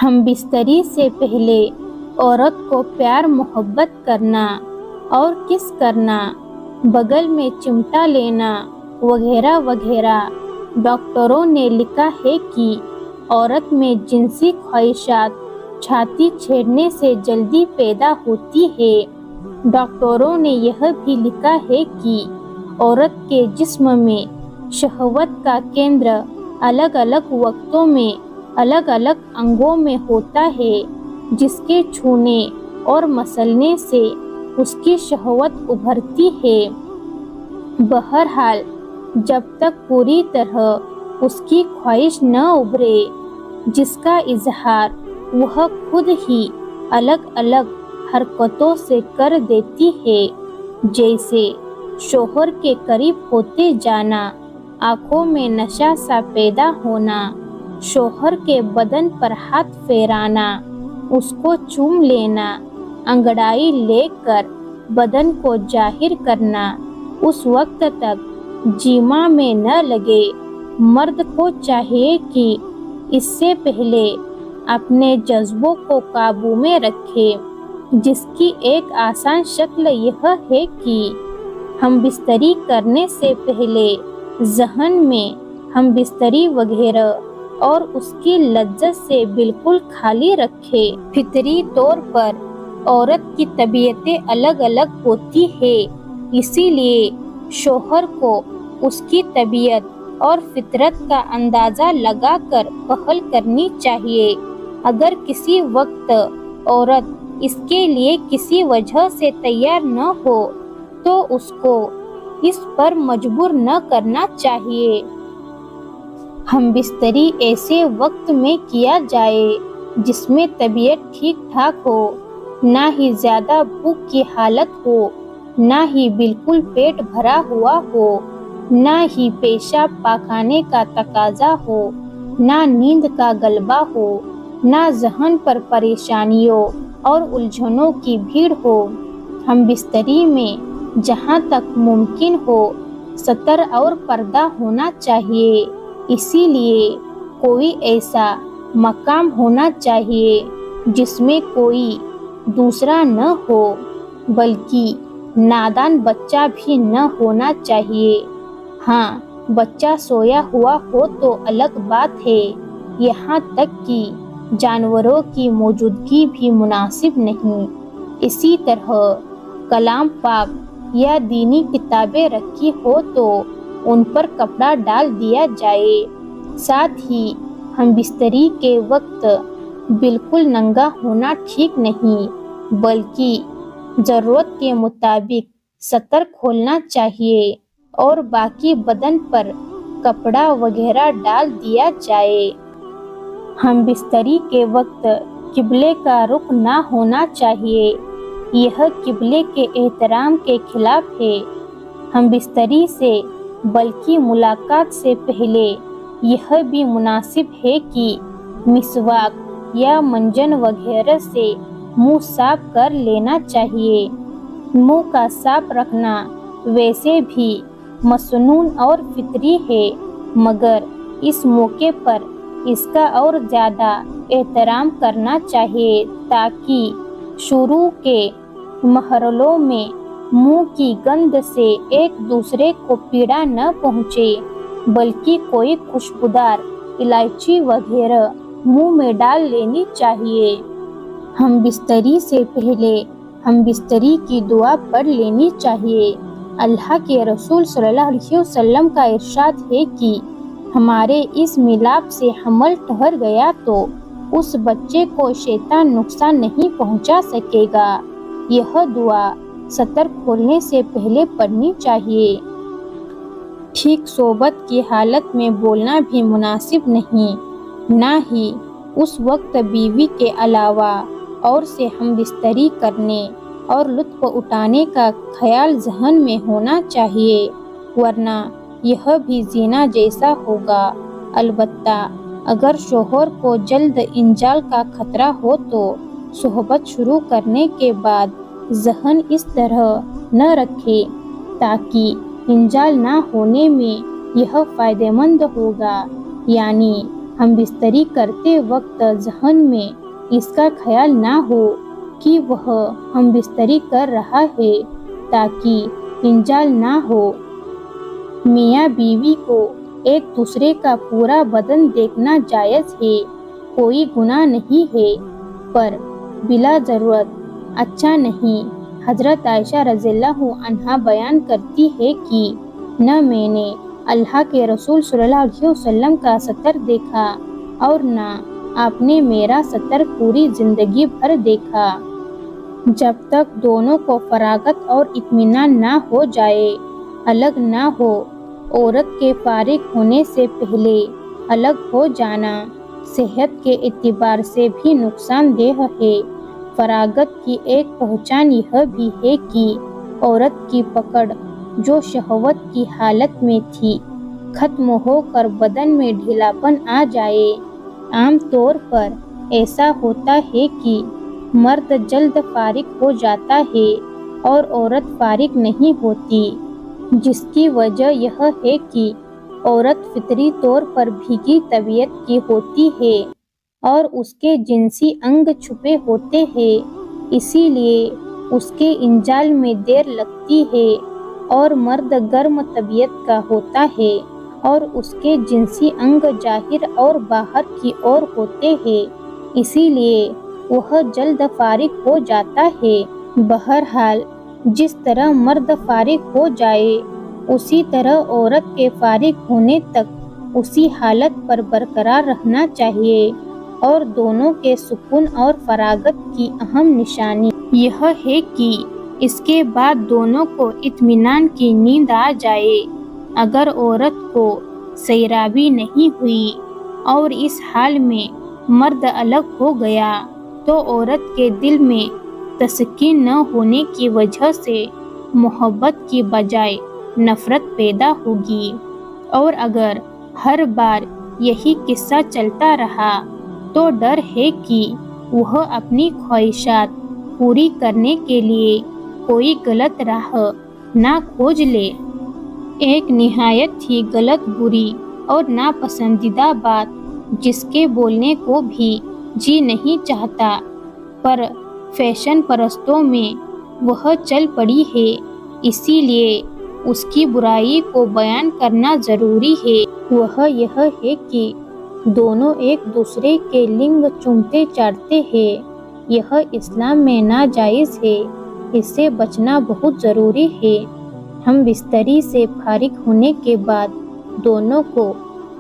ہم بستری سے پہلے عورت کو پیار محبت کرنا اور کس کرنا، بغل میں چمٹا لینا وغیرہ وغیرہ۔ ڈاکٹروں نے لکھا ہے کہ عورت میں جنسی خواہشات چھاتی چھیڑنے سے جلدی پیدا ہوتی ہے۔ ڈاکٹروں نے یہ بھی لکھا ہے کہ عورت کے جسم میں شہوت کا کیندر الگ الگ وقتوں میں الگ الگ انگوں میں ہوتا ہے، جس کے چھونے اور مسلنے سے اس کی شہوت ابھرتی ہے۔ بہرحال جب تک پوری طرح اس کی خواہش نہ ابھرے، جس کا اظہار وہ خود ہی الگ الگ حرکتوں سے کر دیتی ہے، جیسے شوہر کے قریب ہوتے جانا، آنکھوں میں نشہ سا پیدا ہونا، شوہر کے بدن پر ہاتھ پھیرانا، اس کو چوم لینا، انگڑائی لے کر بدن کو ظاہر کرنا، اس وقت تک جیما میں نہ لگے۔ مرد کو چاہیے کہ اس سے پہلے اپنے جذبوں کو قابو میں رکھے، جس کی ایک آسان شکل یہ ہے کہ ہم بستری کرنے سے پہلے ذہن میں ہم بستری وغیرہ اور اس کی لذت سے بالکل خالی رکھے۔ فطری طور پر عورت کی طبیعتیں الگ الگ ہوتی ہے، اسی لیے شوہر کو اس کی طبیعت اور فطرت کا اندازہ لگا کر پہل کرنی چاہیے۔ اگر کسی وقت عورت اس کے لیے کسی وجہ سے تیار نہ ہو تو اس کو اس پر مجبور نہ کرنا چاہیے۔ ہم بستری ایسے وقت میں کیا جائے جس میں طبیعت ٹھیک ٹھاک ہو، نہ ہی زیادہ بھوک کی حالت ہو، نہ ہی بالکل پیٹ بھرا ہوا ہو، نہ ہی پیشاب پاخانے کا تقاضا ہو، نہ نیند کا غلبہ ہو، نہ ذہن پر پریشانیوں اور الجھنوں کی بھیڑ ہو۔ ہم بستری میں جہاں تک ممکن ہو ستر اور پردہ ہونا چاہیے، اسی لیے کوئی ایسا مقام ہونا چاہیے جس میں کوئی دوسرا نہ ہو، بلکہ نادان بچہ بھی نہ ہونا چاہیے۔ ہاں، بچہ سویا ہوا ہو تو الگ بات ہے، یہاں تک کہ جانوروں کی موجودگی بھی مناسب نہیں۔ اسی طرح کلام پاک یا دینی کتابیں رکھی ہو تو ان پر کپڑا ڈال دیا جائے۔ ساتھ ہی ہم بستری کے وقت بالکل ننگا ہونا ٹھیک نہیں، بلکہ ضرورت کے مطابق ستر کھولنا چاہیے اور باقی بدن پر کپڑا وغیرہ ڈال دیا جائے۔ ہم بستری کے وقت قبلے کا رخ نہ ہونا چاہیے، یہ قبلے کے احترام کے خلاف ہے۔ ہم بستری سے بلکہ ملاقات سے پہلے یہ بھی مناسب ہے کہ مسواک یا منجن وغیرہ سے منہ صاف کر لینا چاہیے۔ منہ کا صاف رکھنا ویسے بھی مسنون اور فطری ہے، مگر اس موقع پر اس کا اور زیادہ احترام کرنا چاہیے تاکہ شروع کے مرحلوں میں منہ کی گند سے ایک دوسرے کو پیڑا نہ پہنچے، بلکہ کوئی خوشبودار الائچی وغیرہ منہ میں ڈال لینی چاہیے۔ ہم بستری سے پہلے ہم بستری کی دعا پڑھ لینی چاہیے۔ اللہ کے رسول صلی اللہ علیہ وسلم کا ارشاد ہے کہ ہمارے اس ملاپ سے حمل ٹھہر گیا تو اس بچے کو شیطان نقصان نہیں پہنچا سکے گا۔ یہ دعا ستر کھولنے سے پہلے پڑھنی چاہیے۔ ٹھیک صحبت کی حالت میں بولنا بھی مناسب نہیں، نہ ہی اس وقت بیوی کے علاوہ اور سے ہم بستری کرنے اور لطف اٹھانے کا خیال ذہن میں ہونا چاہیے، ورنہ یہ بھی زنا جیسا ہوگا۔ البتہ اگر شوہر کو جلد انزال کا خطرہ ہو تو صحبت شروع کرنے کے بعد ذہن اس طرح نہ رکھے تاکہ انزال نہ ہونے میں یہ فائدہ مند ہوگا، یعنی ہم بستری کرتے وقت ذہن میں اس کا خیال نہ ہو کہ وہ ہم بستری کر رہا ہے تاکہ انجال نہ ہو۔ میاں بیوی کو ایک دوسرے کا پورا بدن دیکھنا جائز ہے، کوئی گناہ نہیں ہے، پر بلا ضرورت اچھا نہیں۔ حضرت عائشہ رضی اللہ عنہا بیان کرتی ہے کہ نہ میں نے اللہ کے رسول صلی اللہ علیہ وسلم کا سطر دیکھا اور نہ آپ نے میرا سطر پوری زندگی بھر دیکھا۔ جب تک دونوں کو فراغت اور اطمینان نہ ہو جائے، الگ نہ ہو۔ عورت کے فارغ ہونے سے پہلے الگ ہو جانا صحت کے اعتبار سے بھی نقصان دہ ہے۔ فراغت کی ایک پہچان یہ بھی ہے کہ عورت کی پکڑ جو شہوت کی حالت میں تھی ختم ہو کر بدن میں ڈھیلاپن آ جائے۔ عام طور پر ایسا ہوتا ہے کہ مرد جلد فارغ ہو جاتا ہے اور عورت فارغ نہیں ہوتی، جس کی وجہ یہ ہے کہ عورت فطری طور پر بھیگی طبیعت کی ہوتی ہے اور اس کے جنسی انگ چھپے ہوتے ہیں، اسی لیے اس کے انجال میں دیر لگتی ہے، اور مرد گرم طبیعت کا ہوتا ہے اور اس کے جنسی انگ ظاہر اور باہر کی اور ہوتے ہیں، اسی لیے وہ جلد فارغ ہو جاتا ہے۔ بہرحال جس طرح مرد فارغ ہو جائے اسی طرح عورت کے فارغ ہونے تک اسی حالت پر برقرار رہنا چاہیے، اور دونوں کے سکون اور فراغت کی اہم نشانی یہ ہے کہ اس کے بعد دونوں کو اطمینان کی نیند آ جائے۔ اگر عورت کو سیرابی نہیں ہوئی اور اس حال میں مرد الگ ہو گیا تو عورت کے دل میں تسکین نہ ہونے کی وجہ سے محبت کی بجائے نفرت پیدا ہوگی، اور اگر ہر بار یہی قصہ چلتا رہا تو ڈر ہے کہ وہ اپنی خواہشات پوری کرنے کے لیے کوئی غلط راہ نہ کھوج لے۔ ایک نہایت ہی غلط، بری اور ناپسندیدہ بات جس کے بولنے کو بھی جی نہیں چاہتا، پر فیشن پرستوں میں وہ چل پڑی ہے، اسی لیے اس کی برائی کو بیان کرنا ضروری ہے۔ وہ یہ ہے کہ دونوں ایک دوسرے کے لنگ چومتے چاٹتے ہیں، یہ اسلام میں ناجائز ہے، اس سے بچنا بہت ضروری ہے۔ ہم بستری سے فارغ ہونے کے بعد دونوں کو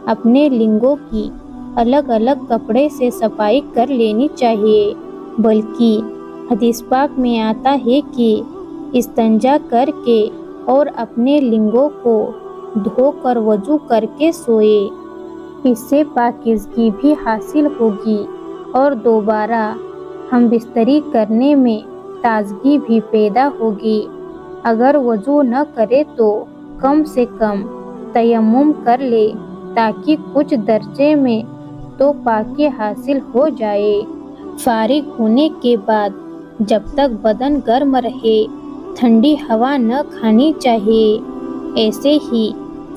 اپنے لنگوں کی الگ الگ کپڑے سے صفائی کر لینی چاہیے، بلکہ حدیث پاک میں آتا ہے کہ استنجا کر کے اور اپنے لنگوں کو دھو کر وضو کر کے سوئے، اس سے پاکیزگی بھی حاصل ہوگی اور دوبارہ ہم بستری کرنے میں تازگی بھی پیدا ہوگی۔ اگر وضو نہ کرے تو کم سے کم تیمم کر لے تاکہ کچھ درجے میں تو پاکی حاصل ہو جائے۔ فارغ ہونے کے بعد جب تک بدن گرم رہے ٹھنڈی ہوا نہ کھانی چاہیے، ایسے ہی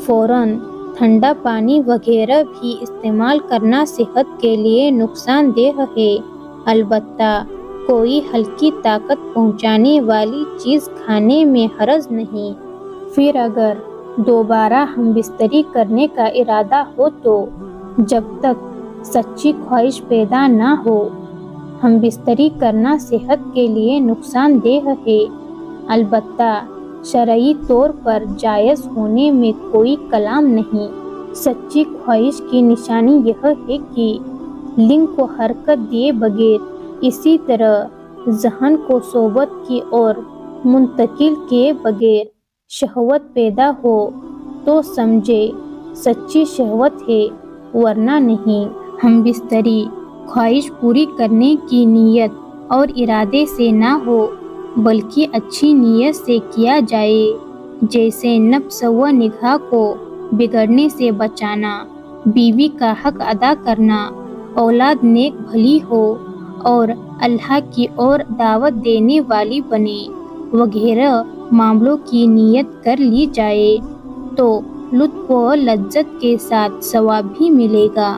فوراً ٹھنڈا پانی وغیرہ بھی استعمال کرنا صحت کے لیے نقصان دہ ہے، البتہ کوئی ہلکی طاقت پہنچانے والی چیز کھانے میں حرج نہیں۔ پھر اگر دوبارہ ہم بستری کرنے کا ارادہ ہو تو جب تک سچی خواہش پیدا نہ ہو ہم بستری کرنا صحت کے لیے نقصان دہ ہے، البتہ شرعی طور پر جائز ہونے میں کوئی کلام نہیں۔ سچی خواہش کی نشانی یہ ہے کہ لنگ کو حرکت دیے بغیر اسی طرح ذہن کو صحبت کی اور منتقل کیے بغیر شہوت پیدا ہو تو سمجھے سچی شہوت ہے، ورنہ نہیں۔ ہم بستری خواہش پوری کرنے کی نیت اور ارادے سے نہ ہو بلکہ اچھی نیت سے کیا جائے، جیسے نفس و نگاہ کو بگڑنے سے بچانا، بیوی کا حق ادا کرنا، اولاد نیک بھلی ہو اور اللہ کی اور دعوت دینے والی بنے، وغیرہ معاملوں کی نیت کر لی جائے تو لطف و لذت کے ساتھ ثواب بھی ملے گا،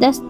10